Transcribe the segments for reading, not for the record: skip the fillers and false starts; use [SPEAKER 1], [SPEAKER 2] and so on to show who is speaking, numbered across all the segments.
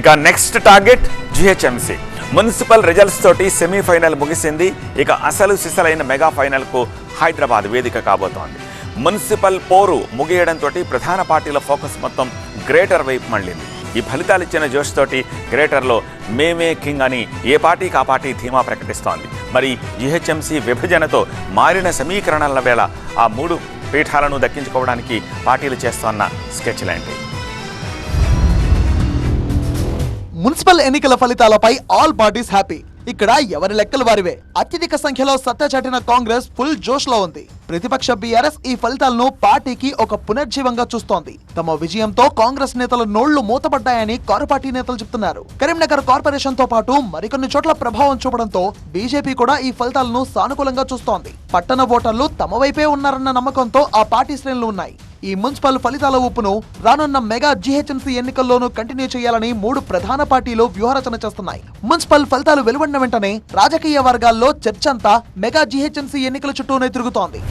[SPEAKER 1] ఇక next target GHMC. Municipal results తోటి semi-final ముగిసింది. ఇక అసలు సిసలైన మెగా ఫైనల్కు హైదరాబాద్ వేదిక కాబోతోంది. మున్సిపల్ పోరు ముగియడంతో ప్రధాన పార్టీల ఫోకస్ మొత్తం గ్రేటర్ వైపు మళ్ళింది. ఈ ఫలితాలు ఇచ్చిన జోష్ తోటి గ్రేటర్లో మేమే కింగ్ అని ఏ పార్టీకి ఆ పార్టీ ధీమా ప్రకటిస్తోంది. మరి జిహెచ్ఎంసీ విభజనతో మారిన సమీకరణల వేళ ఆ 3 పీఠాలను దక్కించుకోవడానికి పార్టీలు చేస్తోన్న స్కెచ్లేంటి?
[SPEAKER 2] మున్సిపల్ ఎన్నికల ఫలితాలపై ఆల్ పార్టీస్ హ్యాపీ. ఇక్కడ ఎవరి లెక్కలు వారివే. అత్యధిక సంఖ్యలో సత్తా చాటిన కాంగ్రెస్ ఫుల్ జోష్ లో ఉంది. ప్రతిపక్ష బీఆర్ఎస్ ఈ ఫలితాలను పార్టీకి ఒక పునర్జీవంగా చూస్తోంది. తమ విజయంతో కాంగ్రెస్ నేతల నోళ్లు మూతపడ్డాయని కారు పార్టీ నేతలు చెప్తున్నారు. కరీంనగర్ కార్పొరేషన్ తో పాటు మరికొన్ని చోట్ల ప్రభావం చూపడంతో బీజేపీ కూడా ఈ ఫలితాలను సానుకూలంగా చూస్తోంది. పట్టణ ఓటర్లు తమ వైపే ఉన్నారన్న నమ్మకంతో ఆ పార్టీ శ్రేణులు ఉన్నాయి. ఈ మున్సిపల్ ఫలితాల ఊపును రానున్న మెగా జీహెచ్ఎంసీ ఎన్నికల్లోనూ కంటిన్యూ చేయాలని 3 ప్రధాన పార్టీలు వ్యూహరచన చేస్తున్నాయి. మున్సిపల్ ఫలితాలు వెలువడిన వెంటనే రాజకీయ వర్గాల్లో చర్చంతా మెగా జీహెచ్ఎంసీ ఎన్నికల చుట్టూనే తిరుగుతోంది.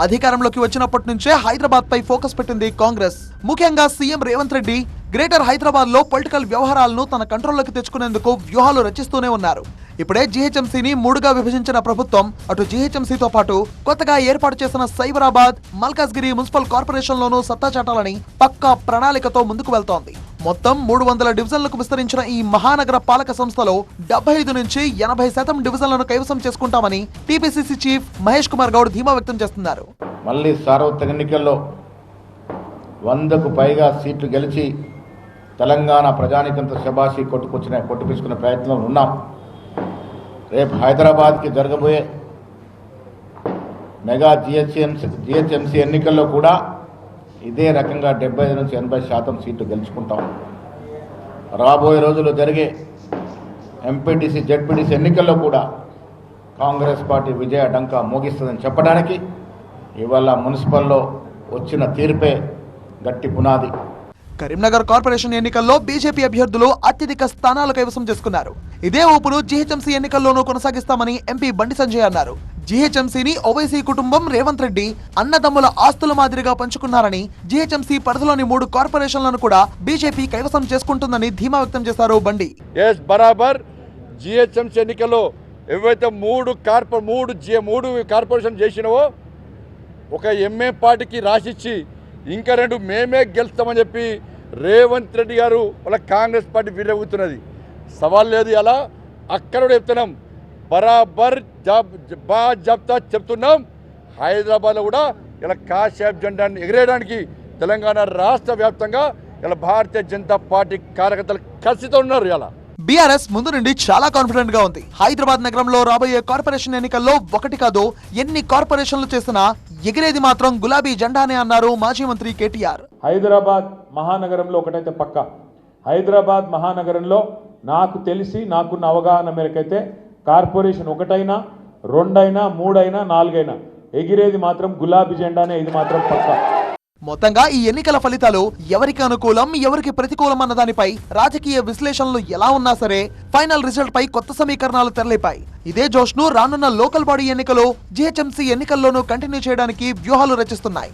[SPEAKER 2] అధికారంలోకి వచ్చినప్పటి నుంచే హైదరాబాద్ పై ఫోకస్ పెట్టింది కాంగ్రెస్. ముఖ్యంగా సీఎం రేవంత్ రెడ్డి గ్రేటర్ హైదరాబాద్ లో పొలిటికల్ వ్యవహారాలను తన కంట్రోల్లోకి తెచ్చుకునేందుకు వ్యూహాలు రచిస్తూనే ఉన్నారు. ఇప్పుడే జీహెచ్ఎంసీని 3గా విభజించిన ప్రభుత్వం అటు జీహెచ్ఎంసీతో పాటు కొత్తగా ఏర్పాటు చేసిన సైబరాబాద్, మల్కాజ్గిరి మున్సిపల్ కార్పొరేషన్లోనూ సత్తా చాటాలని పక్కా ప్రణాళికతో ముందుకు వెళ్తోంది. మొత్తం 300 డివిజన్లకు విస్తరించిన ఈ మహానగర పాలక సంస్థలో 75 నుంచి 80% డివిజన్లను కైవసం చేసుకుంటామని టీపీసీసీ చీఫ్ మహేష్ కుమార్ గౌడ్ ధీమా వ్యక్తం చేస్తున్నారు.
[SPEAKER 3] మళ్ళీ సార్వత్రిక ఎన్నికల్లో 100కు పైగా సీట్లు గెలిచి తెలంగాణ ప్రజానికంతో శబాషి కొట్టుపించుకునే ప్రయత్నంలో ఉన్నాం. రేపు హైదరాబాద్కి జరగబోయే మెగా జిహెచ్ఎంసీ ఎన్నికల్లో కూడా ఇదే రకంగా 75 నుంచి 80% సీట్లు గెలుచుకుంటాం. రాబోయే రోజుల్లో జరిగే ఎంపీటీసీ, జెడ్పీటీసీ ఎన్నికల్లో కూడా కాంగ్రెస్ పార్టీ విజయ డంకా మోగిస్తుందని చెప్పడానికి ఇవాళ మున్సిపల్లో వచ్చిన తీర్పే గట్టి పునాది.
[SPEAKER 2] కరీంనగర్ కార్పొరేషన్ ఎన్నికల్లో బీజేపీ అభ్యర్థులు అత్యధిక స్థానాలు కైవసం చేసుకున్నారు. ఇదే ఊపును జీహెచ్ఎంసీ ఎన్నికల్లోనూ కొనసాగిస్తామని ఎంపీ బండి సంజయ్ అన్నారు. జీహెచ్ఎంసీని ఓవైసీ కుటుంబం రేవంత్ రెడ్డి అన్నదమ్ముల ఆస్తుల మాదిరిగా పంచుకున్నారని, జీహెచ్ఎంసీ పరిధిలోని 3 కార్పొరేషన్లను కూడా బీజేపీ కైవసం చేసుకుంటుందని ధీమా వ్యక్తం చేశారు బండి.
[SPEAKER 4] బరాబర్ జీహెచ్ఎంసీ ఎన్నికల్లో ఏవైతే 3 కార్పొరేషన్ చేసినవో ఒక ఎంఏ పార్టీకి రాసిచ్చి ఇంకా 2 మేమే గెలుస్తామని చెప్పి రేవంత్ రెడ్డి గారు వాళ్ళ కాంగ్రెస్ పార్టీ విరవుతున్నది. సవాల్ లేదు. అలా అక్కడ కూడా చెప్తున్నాం, బరాబర్ జాబ్తా చెప్తున్నాం. హైదరాబాద్లో కూడా ఇలా కాషాయబ్ జెండాన్ని ఎగిరేయడానికి తెలంగాణ రాష్ట్ర వ్యాప్తంగా ఇలా భారతీయ జనతా పార్టీ కార్యకర్తలు కలిసితో ఉన్నారు. ఇలా
[SPEAKER 2] బీఆర్ఎస్ ముందు నుండి చాలా కాన్ఫిడెంట్ గా ఉంది. హైదరాబాద్ నగరంలో రాబోయే కార్పొరేషన్ ఎన్నికల్లో 1 కాదు ఎన్ని కార్పొరేషన్లు చేసినా ఎగిరేది మాత్రం గులాబీ జెండానే అన్నారు మాజీ మంత్రి కేటీఆర్.
[SPEAKER 5] హైదరాబాద్ మహానగరంలో ఒకటైతే పక్క, హైదరాబాద్ మహానగరంలో నాకు తెలిసి నాకున్న అవగాహన మేరకైతే కార్పొరేషన్ 1 అయినా 2 అయినా 3 అయినా 4 అయినా ఎగిరేది మాత్రం గులాబీ జెండానే. ఇది మాత్రం పక్క.
[SPEAKER 2] మొత్తంగా ఈ ఎన్నికల ఫలితాలు ఎవరికి అనుకూలం, ఎవరికి ప్రతికూలం అన్న దానిపై రాజకీయ విశ్లేషణలు ఎలా ఉన్నా సరే ఫైనల్ రిజల్ట్ పై కొత్త సమీకరణాలు తెరలేపాయి. ఇదే జోష్ ను రానున్న లోకల్ బాడీ ఎన్నికలు, జీహెచ్ఎంసీ ఎన్నికల్లోనూ కంటిన్యూ చేయడానికి వ్యూహాలు రచిస్తున్నాయి.